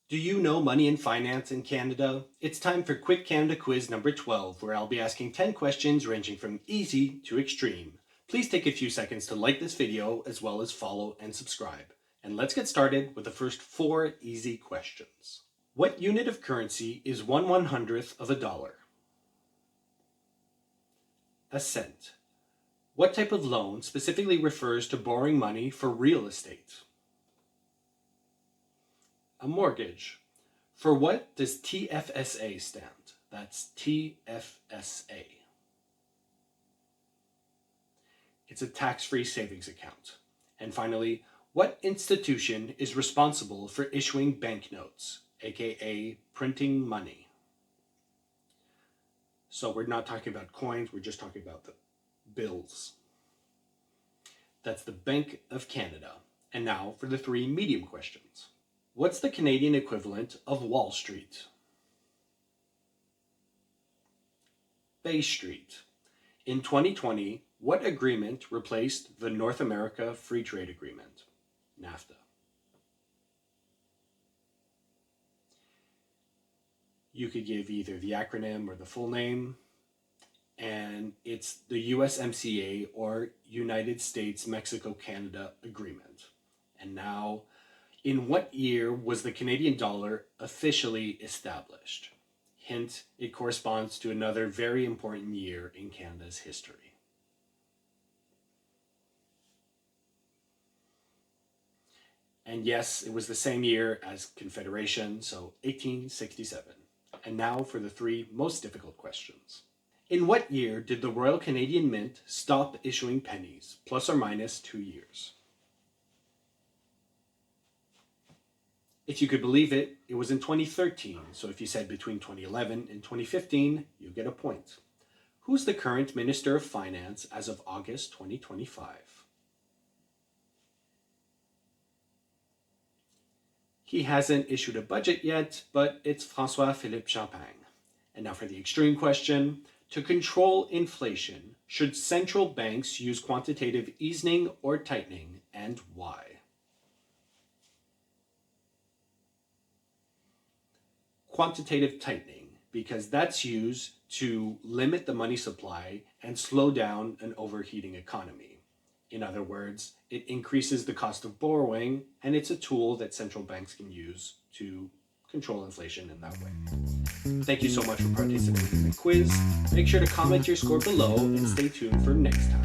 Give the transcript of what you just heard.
Do you know money and finance in Canada? It's time for Quick Canada Quiz number 12, where I'll be asking 10 questions ranging from easy to extreme. Please take a few seconds to like this video as well as follow and subscribe. And let's get started with the first 4 easy questions. What unit of currency is 1/100th of a dollar? A cent. What type of loan specifically refers to borrowing money for real estate? A mortgage. For what does TFSA stand? That's TFSA. It's a tax-free savings account. And finally, what institution is responsible for issuing banknotes, aka printing money? So we're not talking about coins, we're just talking about the bills. That's the Bank of Canada. And now for the 3 medium questions. What's the Canadian equivalent of Wall Street? Bay Street. In 2020, what agreement replaced the North America Free Trade Agreement, NAFTA? You could give either the acronym or the full name, and it's the USMCA or United States-Mexico-Canada Agreement. And now, in what year was the Canadian dollar officially established? Hint, it corresponds to another very important year in Canada's history. And yes, it was the same year as Confederation, so 1867. And now for the 3 most difficult questions. In what year did the Royal Canadian Mint stop issuing pennies, plus or minus 2 years? If you could believe it, it was in 2013, so if you said between 2011 and 2015, you get a point. Who's the current Minister of Finance as of August 2025? He hasn't issued a budget yet, but it's François-Philippe Champagne. And now for the extreme question. To control inflation, should central banks use quantitative easing or tightening, and why? Quantitative tightening, because that's used to limit the money supply and slow down an overheating economy. In other words, it increases the cost of borrowing, and it's a tool that central banks can use to control inflation in that way. Thank you so much for participating in the quiz. Make sure to comment your score below and stay tuned for next time.